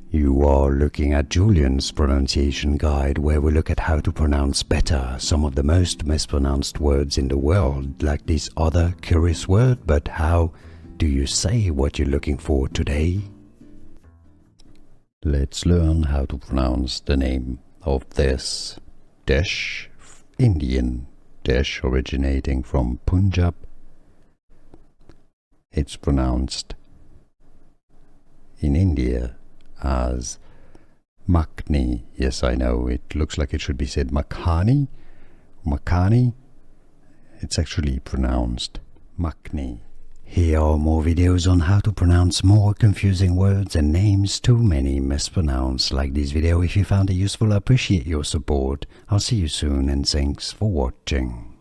You are looking at Julian's pronunciation guide, where we look at how to pronounce better some of the most mispronounced words in the world, like this other curious word. But how do you say what you're looking for today? Let's learn how to pronounce the name of this dish, Indian dish originating from Punjab. It's pronounced in India as Makhani. Yes, I know, it looks like it should be said Makhani. Makhani. It's actually pronounced Makhani. Here are more videos on how to pronounce more confusing words and names too many mispronounced. Like this video if you found it useful. I appreciate your support. I'll see you soon and thanks for watching.